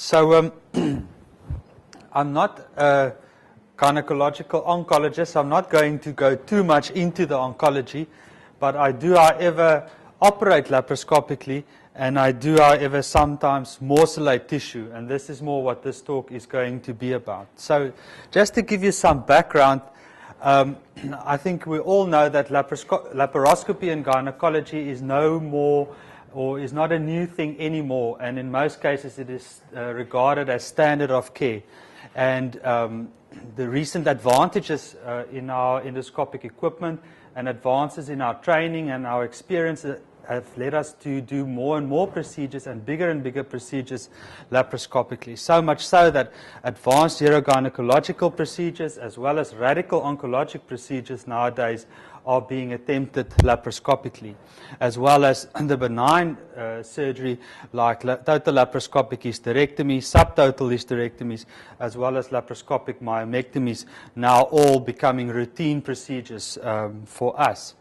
So I'm not a gynecological oncologist. I'm not going to go too much into the oncology, but I do, however, operate laparoscopically, and I do, however, sometimes morcellate tissue, and this is more what this talk is going to be about. So just to give you some background, I think we all know that laparoscopy in gynecology is no more, or is not a new thing anymore, and in most cases it is regarded as standard of care. And the recent advantages in our endoscopic equipment and advances in our training and our experience have led us to do more and more procedures and bigger procedures laparoscopically. So much so that advanced urogynecological procedures as well as radical oncologic procedures nowadays are being attempted laparoscopically, as well as the benign surgery like total laparoscopic hysterectomy, subtotal hysterectomies, as well as laparoscopic myomectomies, now all becoming routine procedures for us.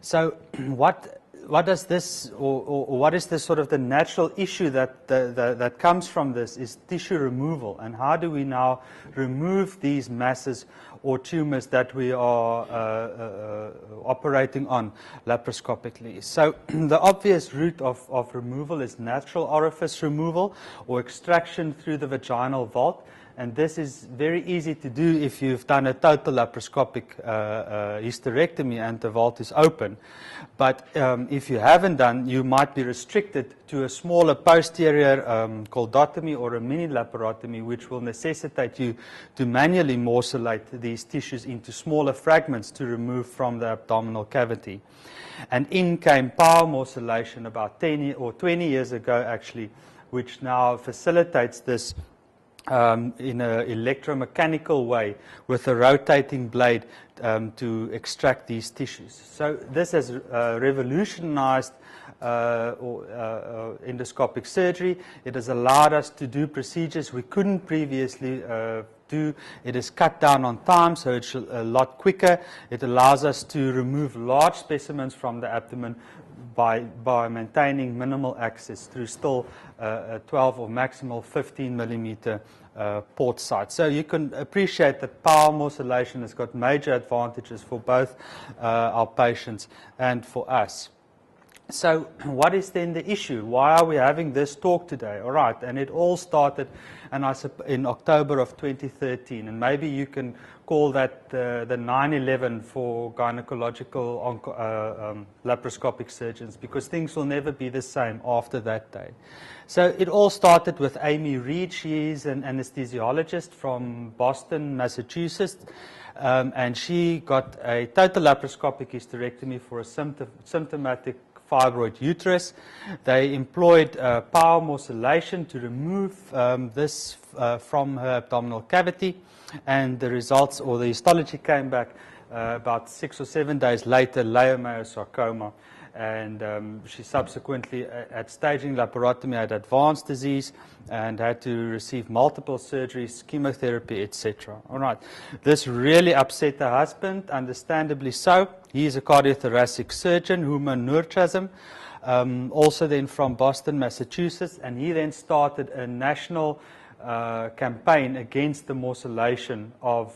So what does this, or what is the sort of the natural issue that comes from this is tissue removal, and how do we now remove these masses or tumors that we are operating on laparoscopically. So the obvious route of removal is natural orifice removal or extraction through the vaginal vault. And this is very easy to do if you've done a total laparoscopic hysterectomy and the vault is open. But if you haven't done, you might be restricted to a smaller posterior coldotomy or a mini laparotomy, which will necessitate you to manually morcellate these tissues into smaller fragments to remove from the abdominal cavity. And in came power morcellation about 10 or 20 years ago, actually, which now facilitates this in an electromechanical way with a rotating blade to extract these tissues. So this has revolutionized endoscopic surgery. It has allowed us to do procedures we couldn't previously do. It has cut down on time, so it's a lot quicker. It allows us to remove large specimens from the abdomen by maintaining minimal access through still a 12 or maximal 15 millimeter port site. So you can appreciate that power morcellation has got major advantages for both our patients and for us. So what is then the issue? Why are we having this talk today? All right, and it all started in October of 2013, and maybe you can call that the 9/11 for gynecological laparoscopic surgeons, because things will never be the same after that day. So it all started with Amy Reed. She is an anesthesiologist from Boston, Massachusetts, and she got a total laparoscopic hysterectomy for a symptomatic fibroid uterus. They employed power morcellation to remove this from her abdominal cavity, and the results, or the histology, came back about 6 or 7 days later, leiomyosarcoma. And she subsequently, at staging laparotomy, had advanced disease and had to receive multiple surgeries, chemotherapy, etc. All right. This really upset her husband, understandably so. He is a cardiothoracic surgeon, Huma Nurchasm, also then from Boston, Massachusetts, and he then started a national campaign against the morcellation of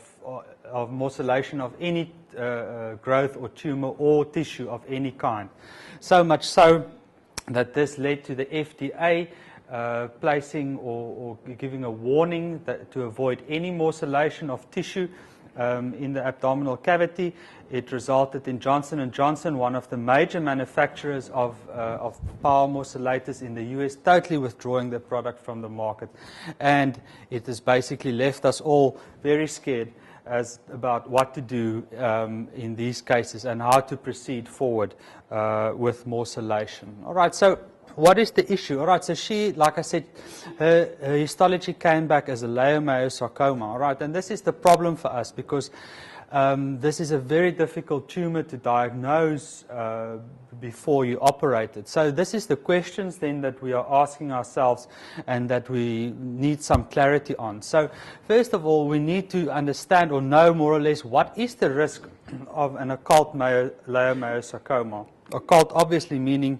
any growth or tumor or tissue of any kind. So much so that this led to the FDA placing or giving a warning that to avoid any morcellation of tissue in the abdominal cavity. It resulted in Johnson & Johnson, one of the major manufacturers of power morcellators in the US, totally withdrawing the product from the market. And it has basically left us all very scared about what to do in these cases and how to proceed forward with morcellation. All right, so what is the issue? All right, so she, like I said, her histology came back as a leiomyosarcoma. All right, and this is the problem for us, because this is a very difficult tumor to diagnose before you operate it. So this is the questions then that we are asking ourselves and that we need some clarity on. So first of all, we need to understand or know more or less what is the risk of an occult leiomyosarcoma. Occult obviously meaning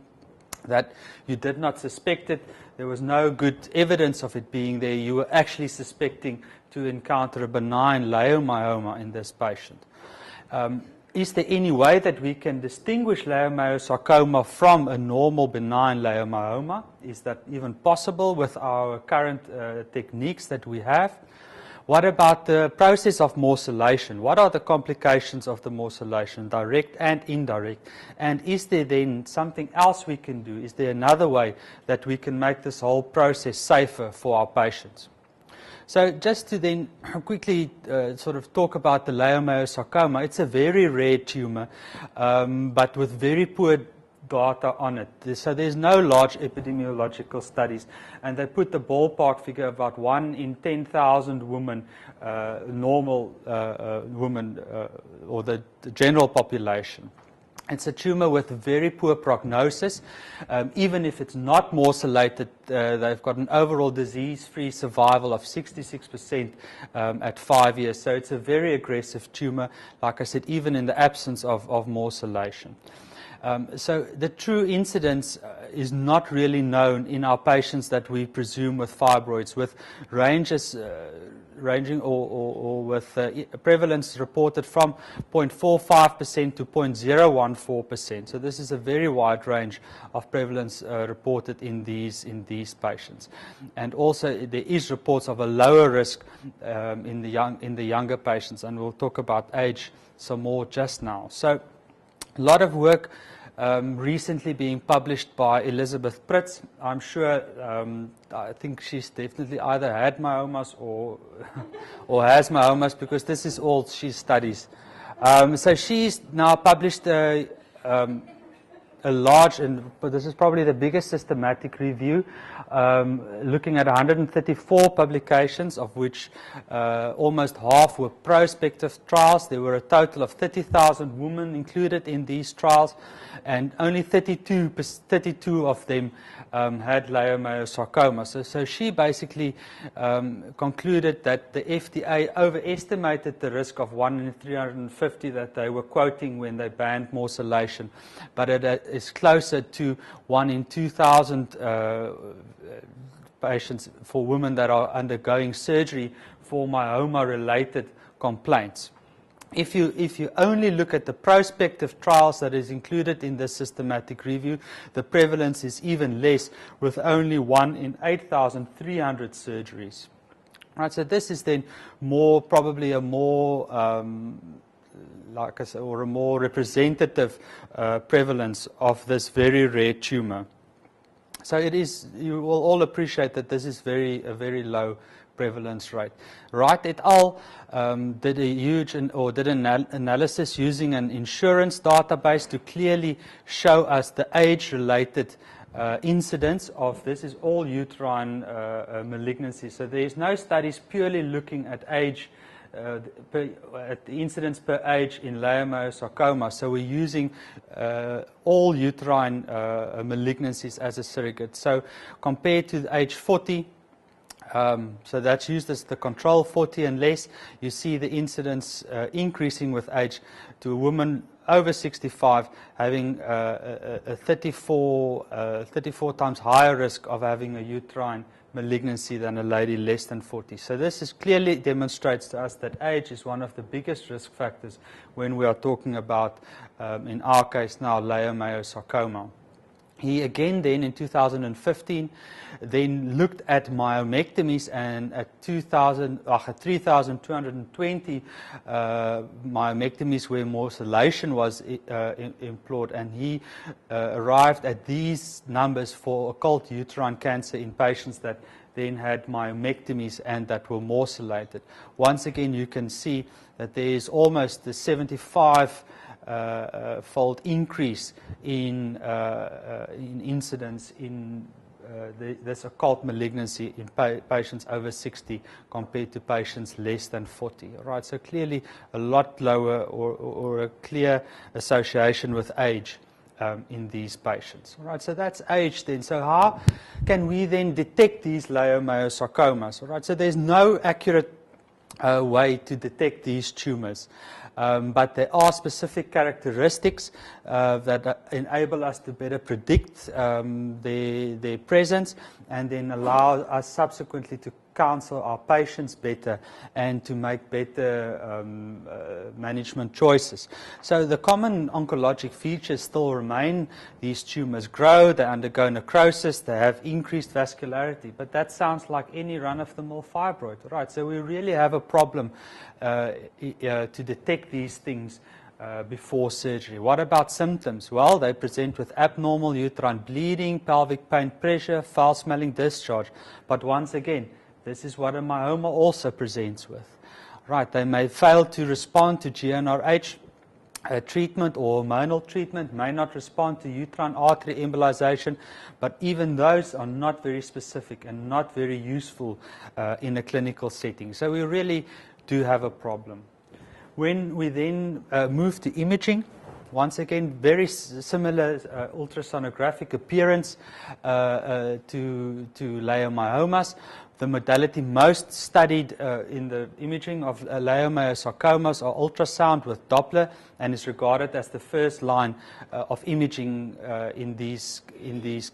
that you did not suspect it, there was no good evidence of it being there. You were actually suspecting to encounter a benign leiomyoma in this patient. Is there any way that we can distinguish leiomyosarcoma from a normal benign leiomyoma? Is that even possible with our current techniques that we have? What about the process of morcellation? What are the complications of the morcellation, direct and indirect? And is there then something else we can do? Is there another way that we can make this whole process safer for our patients? So just to then quickly sort of talk about the leiomyosarcoma, it's a very rare tumor, but with very poor data on it. So there's no large epidemiological studies, and they put the ballpark figure about 1 in 10,000 women, normal women, or the general population. It's a tumor with very poor prognosis. Even if it's not morcellated, they've got an overall disease-free survival of 66% at 5 years. So it's a very aggressive tumor, like I said, even in the absence of morcellation. So the true incidence is not really known in our patients that we presume with fibroids, with ranges ranging or with prevalence reported from 0.45% to 0.014%. So this is a very wide range of prevalence reported in these patients. And also there is reports of a lower risk in the younger patients, and we'll talk about age some more just now. So a lot of work recently being published by Elizabeth Pritz. I'm sure, I think she's definitely either had myomas or has myomas, because this is all she studies. So she's now published a large, but this is probably the biggest systematic review, looking at 134 publications, of which almost half were prospective trials. There were a total of 30,000 women included in these trials, and only 32 of them had leiomyosarcoma. So she basically concluded that the FDA overestimated the risk of 1 in 350 that they were quoting when they banned morcellation, but it is closer to 1 in 2,000 patients for women that are undergoing surgery for myoma-related complaints. If you only look at the prospective trials that is included in this systematic review, the prevalence is even less, with only 1 in 8,300 surgeries. Right, so this is then probably a more like I said, or a more representative prevalence of this very rare tumor. So it is. You will all appreciate that this is a very low prevalence rate. Wright et al. Did an analysis using an insurance database to clearly show us the age-related incidence of this. Is all uterine malignancy. So there is no studies purely looking at age, at the incidence per age in leiomyosarcoma. So we're using all uterine malignancies as a surrogate. So compared to the age 40, so that's used as the control, 40 and less, you see the incidence increasing with age, to a woman over 65 having a 34 times higher risk of having a uterine malignancy than a lady less than 40. So this is clearly demonstrates to us that age is one of the biggest risk factors when we are talking about, in our case now, leiomyosarcoma. He again then in 2015 then looked at myomectomies, and at 3,220 myomectomies where morcellation was employed, and he arrived at these numbers for occult uterine cancer in patients that then had myomectomies and that were morcellated. Once again, you can see that there is almost a 75-fold increase in incidence in this occult malignancy in patients over 60 compared to patients less than 40. Right, so clearly a lot lower, or a clear association with age in these patients. All right, so that's age then. So how can we then detect these leiomyosarcomas? All right, so there's no accurate way to detect these tumors. But there are specific characteristics that enable us to better predict their presence, and then allow us subsequently to counsel our patients better and to make better management choices. So the common oncologic features still remain. These tumors grow, they undergo necrosis, they have increased vascularity, but that sounds like any run-of-the-mill fibroid, right? So we really have a problem to detect these things before surgery. What about symptoms? Well, they present with abnormal uterine bleeding, pelvic pain, pressure, foul-smelling discharge. But once again, this is what a myoma also presents with. Right, they may fail to respond to GnRH treatment or hormonal treatment, may not respond to uterine artery embolization, but even those are not very specific and not very useful in a clinical setting. So we really do have a problem. When we then move to imaging, once again, very similar ultrasonographic appearance to leiomyomas. The modality most studied in the imaging of leiomyosarcomas are ultrasound with Doppler, and is regarded as the first line of imaging in these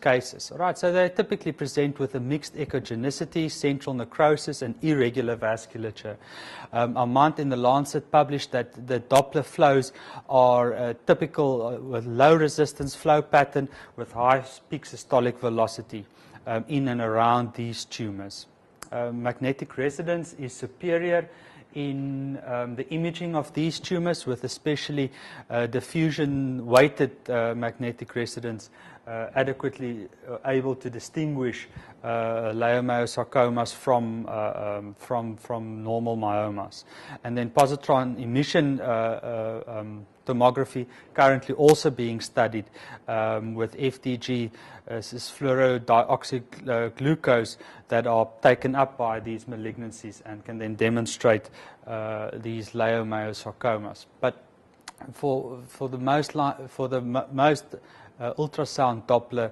cases. All right, so they typically present with a mixed echogenicity, central necrosis, and irregular vasculature. Armand in the Lancet published that the Doppler flows are typical with low resistance flow pattern with high peak systolic velocity in and around these tumors. Magnetic resonance is superior in the imaging of these tumors, with especially diffusion-weighted magnetic resonance adequately able to distinguish leiomyosarcomas from normal myomas. And then positron emission tomography currently also being studied with FDG, fluorodioxyglucose, that are taken up by these malignancies and can then demonstrate these leiomyosarcomas. But for the most ultrasound Doppler,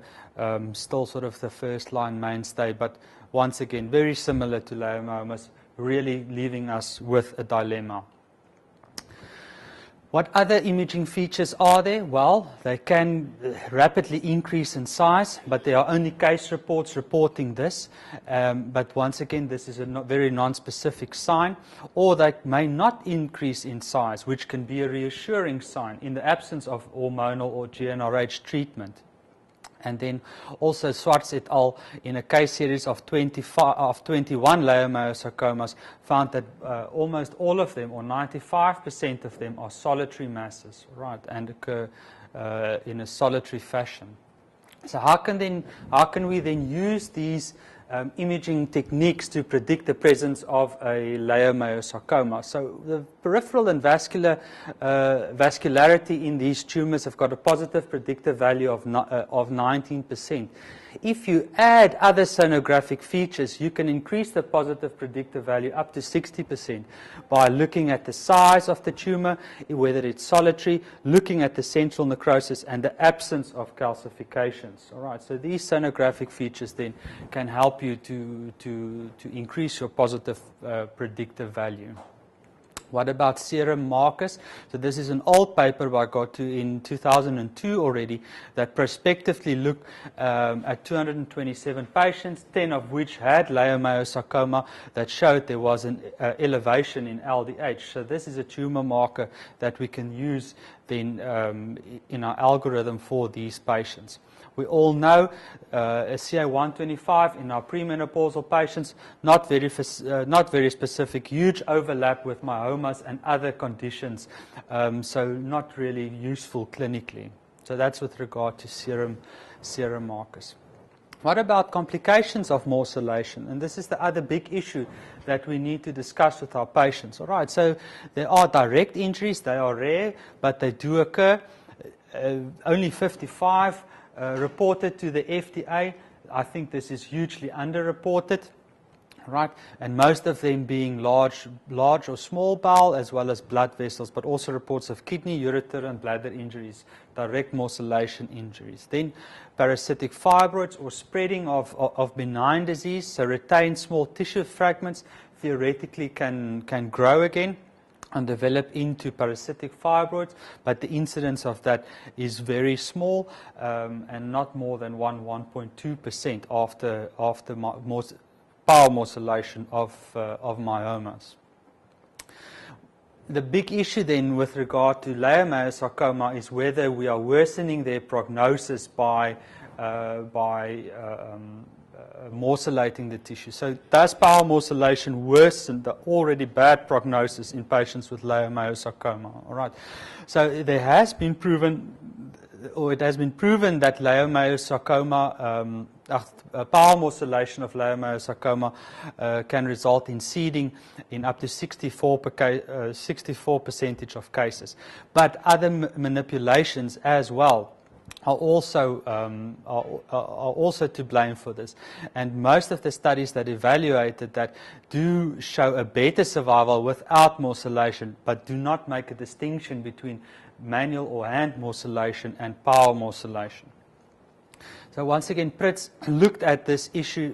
still sort of the first line mainstay, but once again very similar to leiomyomas, really leaving us with a dilemma. What other imaging features are there? Well, they can rapidly increase in size, but there are only case reports reporting this. But once again, this is a very non-specific sign. Or they may not increase in size, which can be a reassuring sign in the absence of hormonal or GnRH treatment. And then also Swartz et al. In a case series of 21 leiomyosarcomas found that almost all of them, or 95% of them, are solitary masses, right, and occur in a solitary fashion. So how can we then use these imaging techniques to predict the presence of a leiomyosarcoma? So the peripheral and vascularity in these tumors have got a positive predictive value of 19%. If you add other sonographic features, you can increase the positive predictive value up to 60% by looking at the size of the tumor, whether it's solitary, looking at the central necrosis, and the absence of calcifications. All right, so these sonographic features then can help you to increase your positive predictive value. What about serum markers? So this is an old paper I got to in 2002 already that prospectively looked at 227 patients, 10 of which had leiomyosarcoma, that showed there was an elevation in LDH. So this is a tumor marker that we can use then in our algorithm for these patients. We all know a CA125 in our premenopausal patients, not very specific, huge overlap with myomas and other conditions, so not really useful clinically. So that's with regard to serum markers. What about complications of morcellation? And this is the other big issue that we need to discuss with our patients. All right, so there are direct injuries. They are rare, but they do occur. Only 55 reported to the FDA. I think this is hugely underreported, right? And most of them being large or small bowel, as well as blood vessels, but also reports of kidney, ureter, and bladder injuries, direct morcellation injuries. Then parasitic fibroids or spreading of benign disease, so retained small tissue fragments theoretically can grow again. and develop into parasitic fibroids, but the incidence of that is very small, and not more than 1.2% after power morcellation of myomas. The big issue then with regard to leiomyosarcoma is whether we are worsening their prognosis by morcellating the tissue. So does power morcellation worsen the already bad prognosis in patients with leiomyosarcoma? All right. So there has been proven, or it has been proven that leiomyosarcoma, power morcellation of leiomyosarcoma can result in seeding in up to 64% of cases. But other manipulations as well are also to blame for this. And most of the studies that evaluated that do show a better survival without morcellation, but do not make a distinction between manual or hand morcellation and power morcellation. So once again, Prits looked at this issue,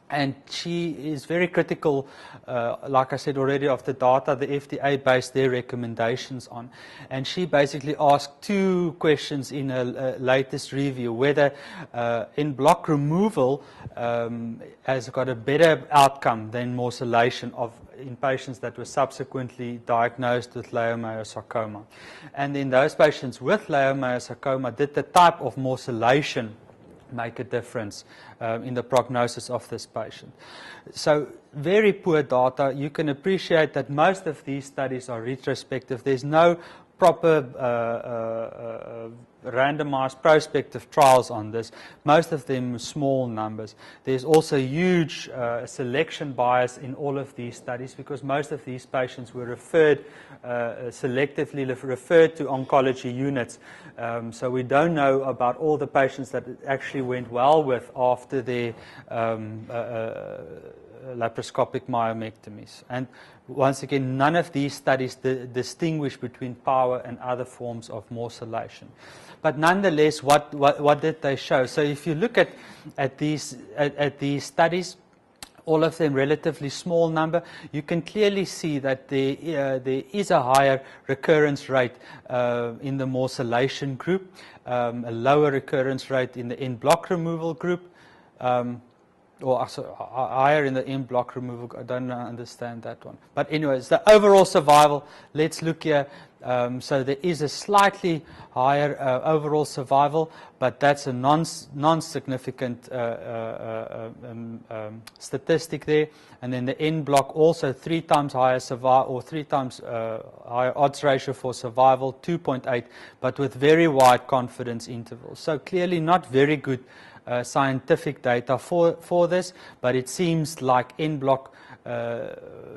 and she is very critical, like I said already, of the data the FDA based their recommendations on. And she basically asked two questions in her latest review, whether en bloc removal has got a better outcome than morcellation in patients that were subsequently diagnosed with leiomyosarcoma. And in those patients with leiomyosarcoma, did the type of morcellation make a difference in the prognosis of this patient? So very poor data. You can appreciate that most of these studies are retrospective. There's no proper randomized prospective trials on this. Most of them small numbers. There's also huge selection bias in all of these studies, because most of these patients were selectively referred to oncology units. So we don't know about all the patients that it actually went well with after their laparoscopic myomectomies. And once again, none of these studies distinguish between power and other forms of morcellation. But nonetheless, what did they show? So if you look at these studies, all of them relatively small number, you can clearly see that there is a higher recurrence rate in the morcellation group, a lower recurrence rate in the en bloc removal group, or higher in the en bloc removal. I don't understand that one. But anyways, the overall survival, let's look here. So there is a slightly higher overall survival, but that's a non-significant statistic there. And then the en bloc also 3 times higher survival, or 3 times higher odds ratio for survival, 2.8, but with very wide confidence intervals. So clearly not very good scientific data for this, but it seems like en bloc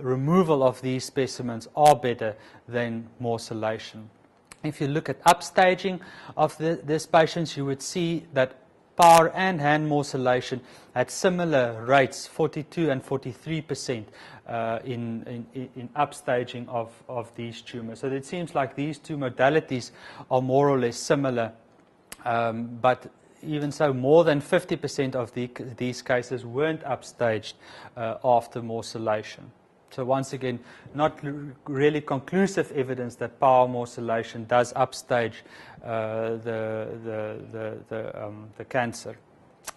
removal of these specimens are better than morcellation. If you look at upstaging of these patients, you would see that power and hand morcellation had similar rates, 42 and 43% in upstaging of these tumors. So it seems like these two modalities are more or less similar, but even so, more than 50% of these cases weren't upstaged after morcellation. So once again, not really conclusive evidence that power morcellation does upstage the cancer.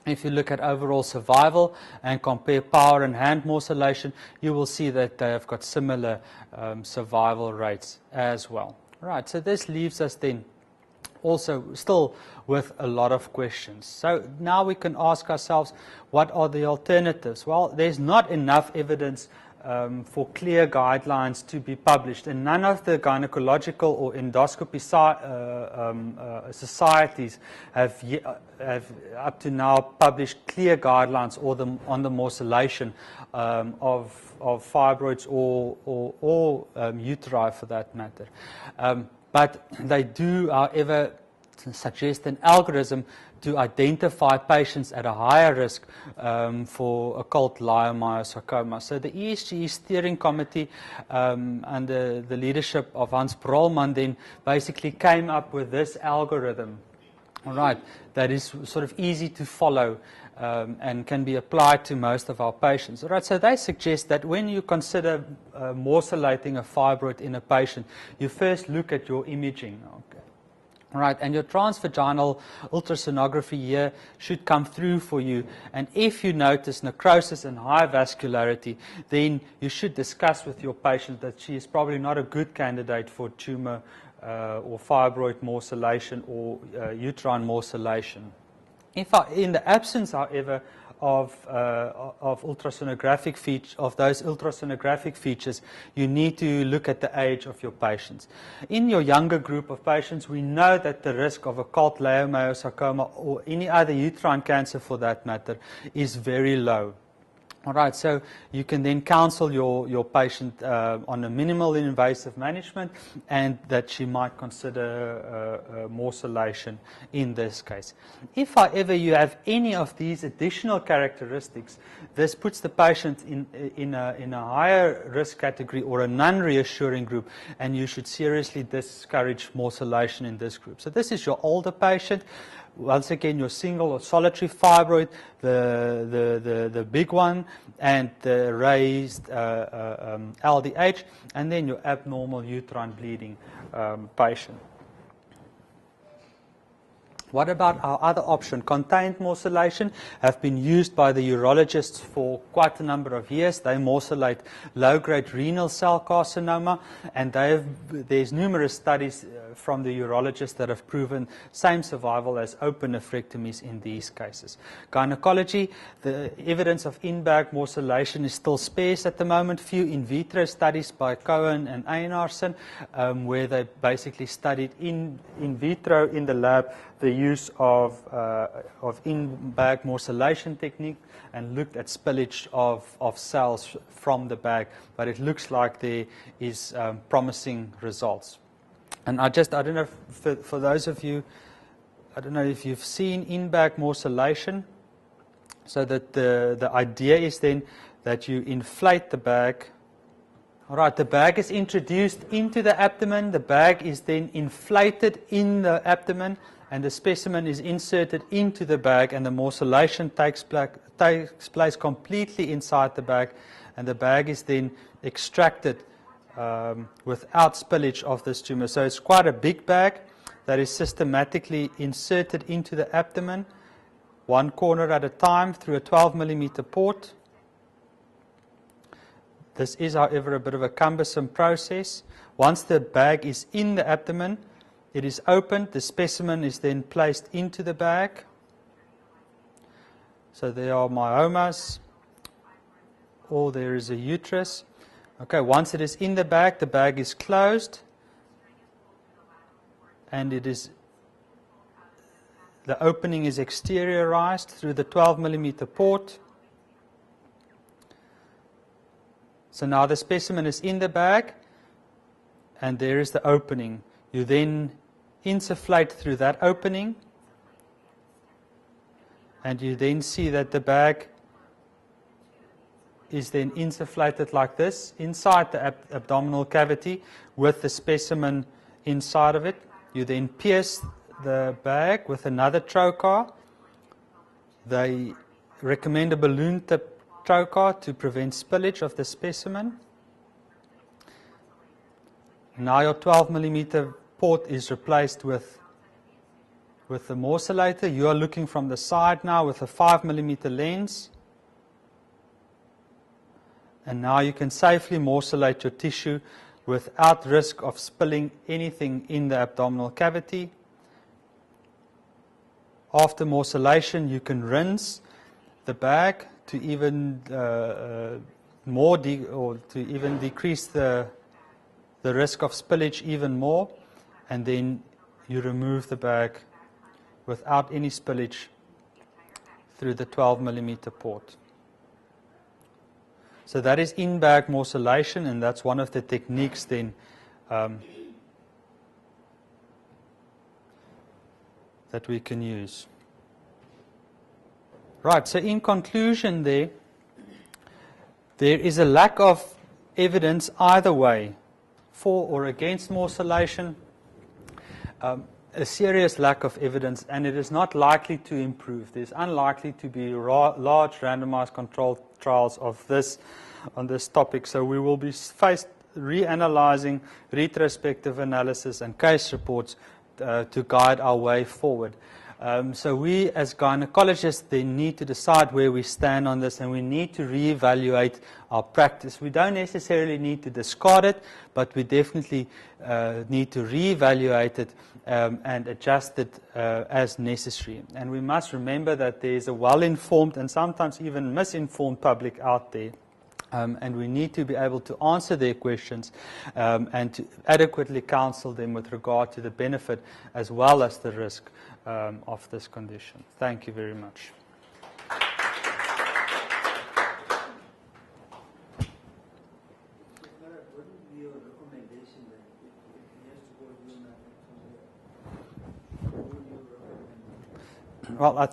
If you look at overall survival and compare power and hand morcellation, you will see that they have got similar survival rates as well. Right, so this leaves us then also still with a lot of questions. So now we can ask ourselves, what are the alternatives? Well, there's not enough evidence for clear guidelines to be published, and none of the gynecological or endoscopy societies have up to now published clear guidelines on the morcellation of fibroids or uteri for that matter. But they do, however, suggest an algorithm to identify patients at a higher risk for occult leiomyosarcoma. So the ESG steering committee, under the leadership of Hans Brolman, then basically came up with this algorithm all right, that is sort of easy to follow and can be applied to most of our patients. All right, so they suggest that when you consider morcellating a fibroid in a patient, you first look at your imaging. Okay. Right, and your transvaginal ultrasonography here should come through for you. And if you notice necrosis and high vascularity, then you should discuss with your patient that she is probably not a good candidate for tumor or fibroid morcellation or uterine morcellation. In the absence, however, of ultrasonographic of those ultrasonographic features, you need to look at the age of your patients. In your younger group of patients, we know that the risk of occult leiomyosarcoma or any other uterine cancer for that matter is very low. All right, so you can then counsel your patient on a minimal invasive management, and that she might consider morcellation in this case. If, however, you have any of these additional characteristics, this puts the patient in a higher risk category or a non-reassuring group, and you should seriously discourage morcellation in this group. So this is your older patient. Once again, your single or solitary fibroid, the big one, and the raised LDH, and then your abnormal uterine bleeding patient. What about our other option? Contained morcellation have been used by the urologists for quite a number of years. They morcellate low-grade renal cell carcinoma, and there's numerous studies from the urologists that have proven same survival as open nephrectomies in these cases. Gynecology, the evidence of in-bag morcellation is still sparse at the moment. Few in vitro studies by Cohen and Einarsson, where they basically studied in vitro in the lab the use of in-bag morcellation technique and looked at spillage of cells from the bag, but it looks like there is promising results. And I don't know, for those of you, I don't know if you've seen in-bag morcellation, so that the idea is then that you inflate the bag. All right, the bag is introduced into the abdomen, the bag is then inflated in the abdomen, and the specimen is inserted into the bag, and the morcellation takes place completely inside the bag, and the bag is then extracted without spillage of this tumor. So it's quite a big bag that is systematically inserted into the abdomen, one corner at a time through a 12 millimeter port. This is, however, a bit of a cumbersome process. Once the bag is in the abdomen, it is opened, the specimen is then placed into the bag. So there are myomas, or there is a uterus. Okay, once it is in the bag is closed, and the opening is exteriorized through the 12 millimeter port. So now the specimen is in the bag, and there is the opening. You then insufflate through that opening, and you then see that the bag is then insufflated like this inside the abdominal cavity with the specimen inside of it. You then pierce the bag with another trocar. They recommend a balloon tip trocar to prevent spillage of the specimen. Now your 12 millimeter port is replaced with the morcellator. You are looking from the side now with a 5 millimeter lens. And now you can safely morcellate your tissue without risk of spilling anything in the abdominal cavity. After morcellation, you can rinse the bag to even decrease the risk of spillage even more, and then you remove the bag without any spillage through the 12 millimeter port. So that is in-bag morcellation, and that's one of the techniques then that we can use. Right, so in conclusion there is a lack of evidence either way, for or against morcellation. a serious lack of evidence, and it is not likely to improve. There's unlikely to be large randomized controlled trials of this on this topic. So we will be faced reanalyzing retrospective analysis and case reports to guide our way forward. So we, as gynecologists, then need to decide where we stand on this, and we need to reevaluate our practice. We don't necessarily need to discard it, but we definitely need to reevaluate it and adjust it as necessary. And we must remember that there is a well-informed and sometimes even misinformed public out there. And we need to be able to answer their questions and to adequately counsel them with regard to the benefit as well as the risk of this condition. Thank you very much. Well,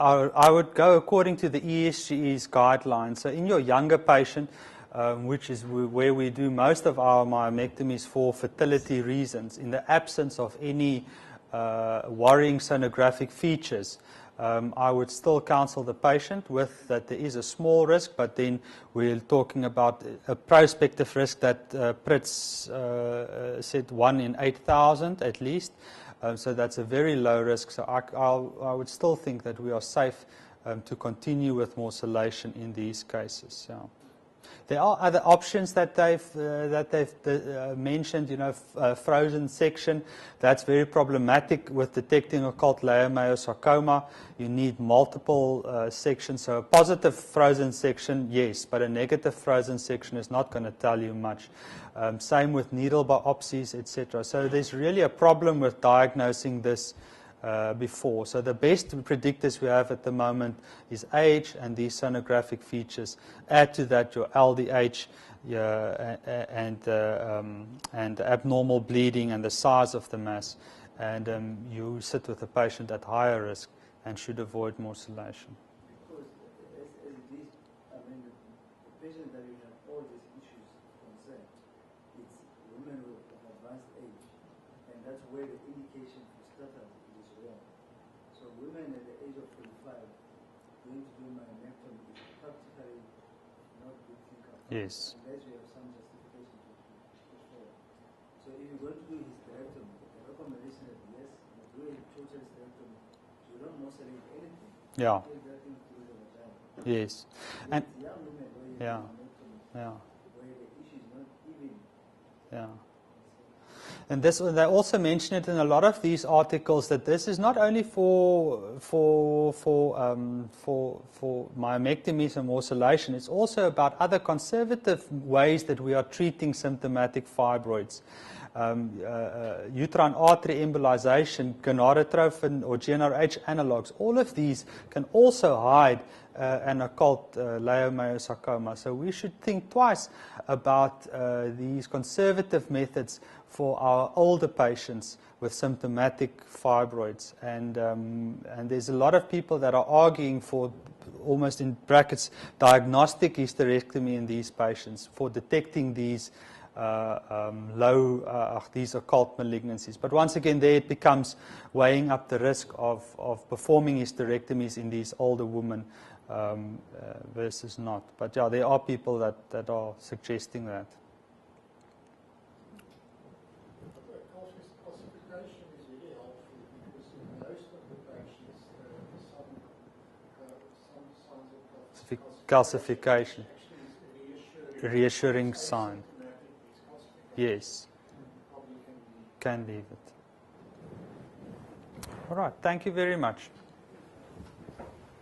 I would go according to the ESGE's guidelines. So in your younger patient, which is where we do most of our myomectomies for fertility reasons, in the absence of any worrying sonographic features, I would still counsel the patient with that there is a small risk, but then we're talking about a prospective risk that Prits said 1 in 8,000 at least. So that's a very low risk. So I would still think that we are safe to continue with morcellation in these cases. Yeah. There are other options that they've mentioned. Frozen section. That's very problematic with detecting occult leiomyosarcoma. You need multiple sections. So a positive frozen section, yes, but a negative frozen section is not going to tell you much. Same with needle biopsies, etc. So there's really a problem with diagnosing this before. So the best predictors we have at the moment is age and these sonographic features. Add to that your LDH and abnormal bleeding and the size of the mass, and you sit with a patient at higher risk and should avoid morcellation. Because as it is, I mean, the patient that we have all these issues concerned, it's women of advanced age, and that's where the indication for status is wrong. So women at the age of 45 going to do myomectomy is practically not a good thing at all. Yes. Unless you have some justification to push forward. So if you're going to do hysterectomy, the recommendation is yes, you do a total hysterectomy. You don't morcellate anything. Yeah. You get nothing through the vagina. Yes. And It's young women where you yeah. do myomectomy, Yeah. where the issue is not even. Yeah. And this, they also mention it in a lot of these articles that this is not only for myomectomies and morcellation. It's also about other conservative ways that we are treating symptomatic fibroids. Uterine artery embolization, gonadotrophin or GnRH analogs. All of these can also hide an occult leiomyosarcoma. So we should think twice about these conservative methods for our older patients with symptomatic fibroids. And there's a lot of people that are arguing for, almost in brackets, diagnostic hysterectomy in these patients for detecting these these occult malignancies. But once again, there it becomes weighing up the risk of performing hysterectomies in these older women versus not. But yeah, there are people that are suggesting that. Classification is really helpful because in most of the patients there are some signs of Calcification. Actually, it's a Reassuring sign. It's calcification. Yes. Probably Can leave it. All right. Thank you very much.